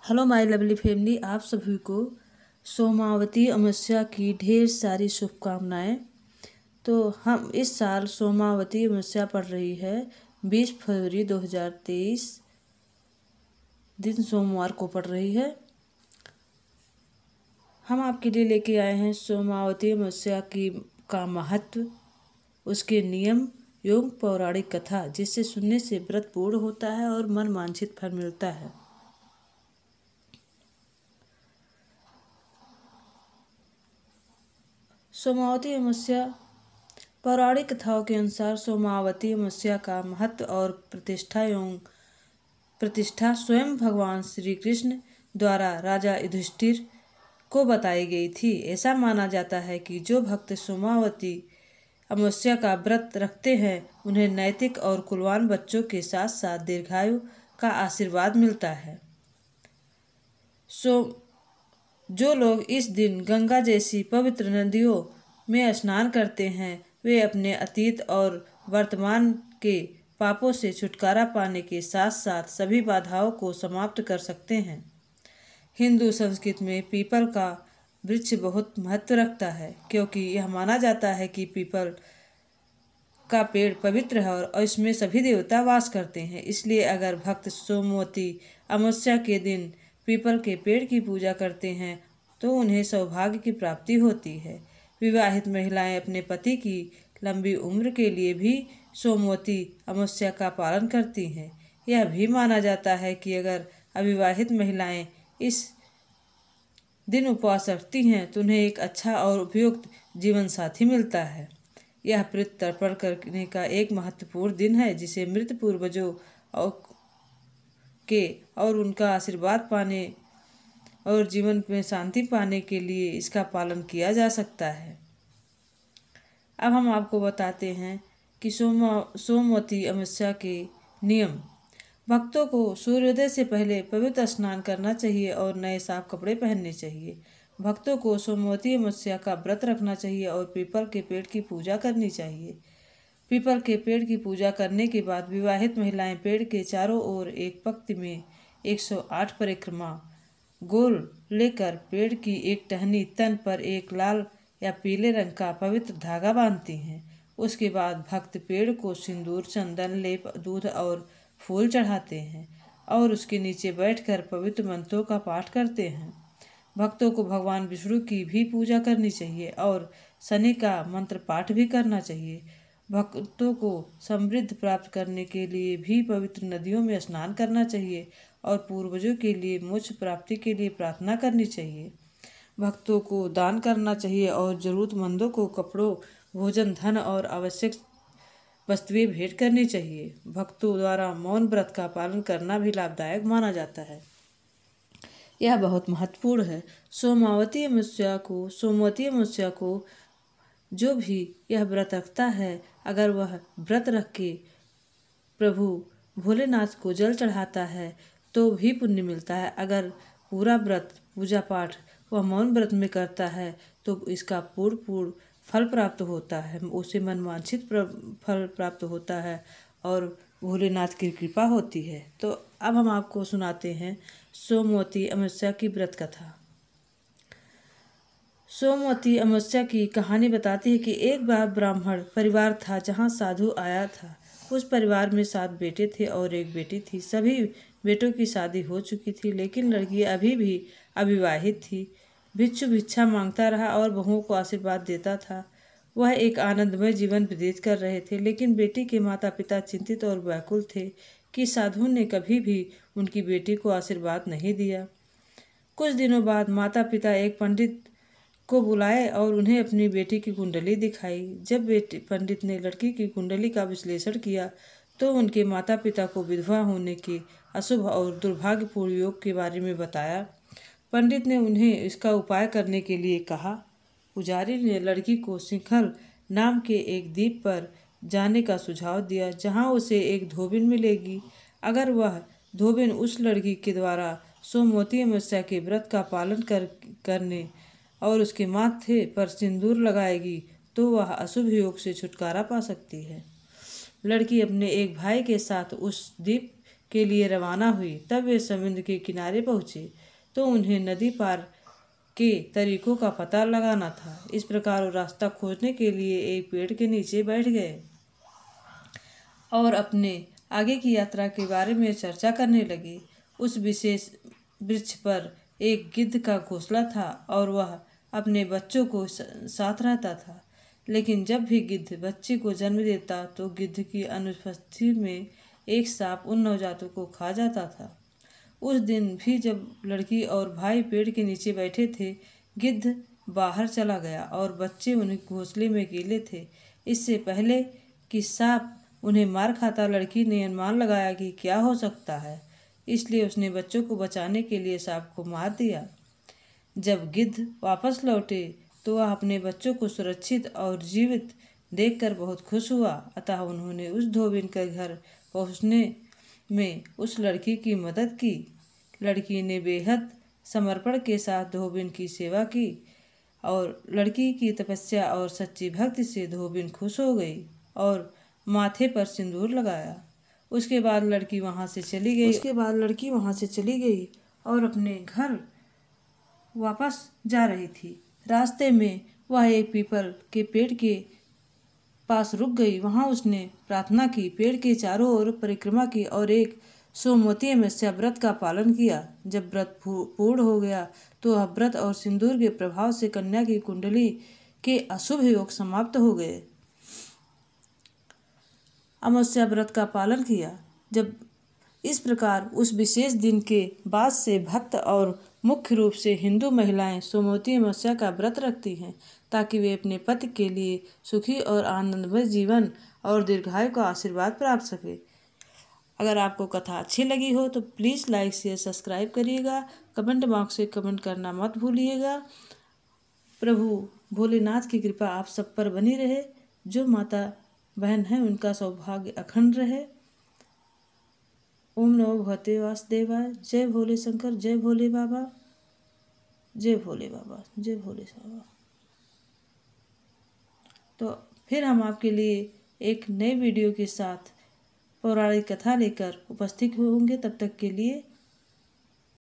Hello my lovely family, आप सभी को सोमावती अमावस्या की ढेर सारी शुभकामनाएं। तो हम इस साल सोमावती अमावस्या पड़ रही है 20 फरवरी 2023 दिन सोमवार को पड़ रही है। हम आपके लिए लेके आए हैं सोमावती अमावस्या का महत्व, उसके नियम एवं पौराणिक कथा, जिससे सुनने से व्रत पूर्ण होता है और मन वांछित फल मिलता है। सोमावती अमावस्या पौराणिक कथाओं के अनुसार सोमावती अमावस्या का महत्व और प्रतिष्ठा स्वयं भगवान श्री कृष्ण द्वारा राजा युधिष्ठिर को बताई गई थी। ऐसा माना जाता है कि जो भक्त सोमावती अमावस्या का व्रत रखते हैं उन्हें नैतिक और कुलवान बच्चों के साथ साथ दीर्घायु का आशीर्वाद मिलता है। जो लोग इस दिन गंगा जैसी पवित्र नदियों में स्नान करते हैं वे अपने अतीत और वर्तमान के पापों से छुटकारा पाने के साथ साथ सभी बाधाओं को समाप्त कर सकते हैं। हिंदू संस्कृति में पीपल का वृक्ष बहुत महत्व रखता है, क्योंकि यह माना जाता है कि पीपल का पेड़ पवित्र है और इसमें सभी देवता वास करते हैं। इसलिए अगर भक्त सोमवती अमावस्या के दिन पीपल के पेड़ की पूजा करते हैं तो उन्हें सौभाग्य की प्राप्ति होती है। विवाहित महिलाएं अपने पति की लंबी उम्र के लिए भी सोमवती अमावस्या का पालन करती हैं। यह भी माना जाता है कि अगर अविवाहित महिलाएं इस दिन उपवास रखती हैं तो उन्हें एक अच्छा और उपयुक्त जीवन साथी मिलता है। यह पितृ तर्पण करने का एक महत्वपूर्ण दिन है, जिसे मृत पूर्वजों और उनका आशीर्वाद पाने और जीवन में शांति पाने के लिए इसका पालन किया जा सकता है। अब हम आपको बताते हैं कि सोमवती अमावस्या के नियम। भक्तों को सूर्योदय से पहले पवित्र स्नान करना चाहिए और नए साफ कपड़े पहनने चाहिए। भक्तों को सोमवती अमावस्या का व्रत रखना चाहिए और पीपल के पेड़ की पूजा करनी चाहिए। पीपल के पेड़ की पूजा करने के बाद विवाहित महिलाएं पेड़ के चारों ओर एक पंक्ति में 108 परिक्रमा गोल लेकर पेड़ की एक टहनी तन पर एक लाल या पीले रंग का पवित्र धागा बांधती हैं। उसके बाद भक्त पेड़ को सिंदूर, चंदन, लेप, दूध और फूल चढ़ाते हैं और उसके नीचे बैठकर पवित्र मंत्रों का पाठ करते हैं। भक्तों को भगवान विष्णु की भी पूजा करनी चाहिए और शनि का मंत्र पाठ भी करना चाहिए। भक्तों को समृद्धि प्राप्त करने के लिए भी पवित्र नदियों में स्नान करना चाहिए और पूर्वजों के लिए मोक्ष प्राप्ति के लिए प्रार्थना करनी चाहिए। भक्तों को दान करना चाहिए और जरूरतमंदों को कपड़ों, भोजन, धन और आवश्यक वस्तुएं भेंट करनी चाहिए। भक्तों द्वारा मौन व्रत का पालन करना भी लाभदायक माना जाता है। यह बहुत महत्वपूर्ण है। सोमवती अमावस्या को जो भी यह व्रत रखता है, अगर वह व्रत रख के प्रभु भोलेनाथ को जल चढ़ाता है तो भी पुण्य मिलता है। अगर पूरा व्रत पूजा पाठ वह मौन व्रत में करता है तो इसका पूर्ण फल प्राप्त होता है, उसे मनवांछित फल प्राप्त होता है और भोलेनाथ की कृपा होती है। तो अब हम आपको सुनाते हैं सोमवती अमावस्या की व्रत कथा। सोमवती अमावस्या की कहानी बताती है कि एक बार ब्राह्मण परिवार था जहाँ साधु आया था। उस परिवार में 7 बेटे थे और एक बेटी थी। सभी बेटों की शादी हो चुकी थी, लेकिन लड़की अभी भी अविवाहित थी। भिक्षु भिक्षा मांगता रहा और बहुओं को आशीर्वाद देता था। वह एक आनंदमय जीवन व्यतीत कर रहे थे, लेकिन बेटी के माता पिता चिंतित और व्याकुल थे कि साधु ने कभी भी उनकी बेटी को आशीर्वाद नहीं दिया। कुछ दिनों बाद माता पिता एक पंडित को बुलाए और उन्हें अपनी बेटी की कुंडली दिखाई। जब पंडित ने लड़की की कुंडली का विश्लेषण किया तो उनके माता पिता को विधवा होने के अशुभ और दुर्भाग्यपूर्ण योग के बारे में बताया। पंडित ने उन्हें इसका उपाय करने के लिए कहा। पुजारी ने लड़की को सिंघल नाम के एक द्वीप पर जाने का सुझाव दिया, जहां उसे एक धोबिन मिलेगी। अगर वह धोबिन उस लड़की के द्वारा सोमवती अमावस्या के व्रत का पालन करने और उसके माथे पर सिंदूर लगाएगी तो वह अशुभ योग से छुटकारा पा सकती है। लड़की अपने एक भाई के साथ उस द्वीप के लिए रवाना हुई। तब वे समुद्र के किनारे पहुँचे तो उन्हें नदी पार के तरीकों का पता लगाना था। इस प्रकार वो रास्ता खोजने के लिए एक पेड़ के नीचे बैठ गए और अपने आगे की यात्रा के बारे में चर्चा करने लगे। उस विशेष वृक्ष पर एक गिद्ध का घोंसला था और वह अपने बच्चों को साथ रहता था। लेकिन जब भी गिद्ध बच्चे को जन्म देता तो गिद्ध की अनुपस्थिति में एक सांप उन नवजातों को खा जाता था। उस दिन भी जब लड़की और भाई पेड़ के नीचे बैठे थे, गिद्ध बाहर चला गया और बच्चे उन्हें घोंसले में अकेले थे। इससे पहले कि सांप उन्हें मार खाता, लड़की ने अनुमान लगाया कि क्या हो सकता है, इसलिए उसने बच्चों को बचाने के लिए सांप को मार दिया। जब गिद्ध वापस लौटे तो वह अपने बच्चों को सुरक्षित और जीवित देखकर बहुत खुश हुआ। अतः उन्होंने उस धोबिन के घर पहुंचने में उस लड़की की मदद की। लड़की ने बेहद समर्पण के साथ धोबिन की सेवा की और लड़की की तपस्या और सच्ची भक्ति से धोबिन खुश हो गई और माथे पर सिंदूर लगाया। उसके बाद लड़की वहाँ से चली गई और अपने घर वापस जा रही थी। रास्ते में वह एक पीपल के पेड़ के पास रुक गई। वहाँ उसने प्रार्थना की, पेड़ के चारों ओर परिक्रमा की और एक सोमवती अमावस्या व्रत का पालन किया। जब व्रत पूर्ण हो गया तो वह व्रत और सिंदूर के प्रभाव से कन्या की कुंडली के अशुभ योग समाप्त हो गए। अमावस्या व्रत का पालन किया। जब इस प्रकार उस विशेष दिन के बाद से भक्त और मुख्य रूप से हिंदू महिलाएं सोमवती अमावस्या का व्रत रखती हैं ताकि वे अपने पति के लिए सुखी और आनंदमय जीवन और दीर्घायु का आशीर्वाद प्राप्त सके। अगर आपको कथा अच्छी लगी हो तो प्लीज़ लाइक शेयर सब्सक्राइब करिएगा। कमेंट बॉक्स में कमेंट करना मत भूलिएगा। प्रभु भोलेनाथ की कृपा आप सब पर बनी रहे। जो माता बहन है उनका सौभाग्य अखंड रहे। ओम नमो भगवते वासुदेवाय। जय भोले शंकर, जय भोले बाबा, जय भोले बाबा, जय भोले बाबा। तो फिर हम आपके लिए एक नए वीडियो के साथ पौराणिक कथा लेकर उपस्थित होंगे। तब तक के लिए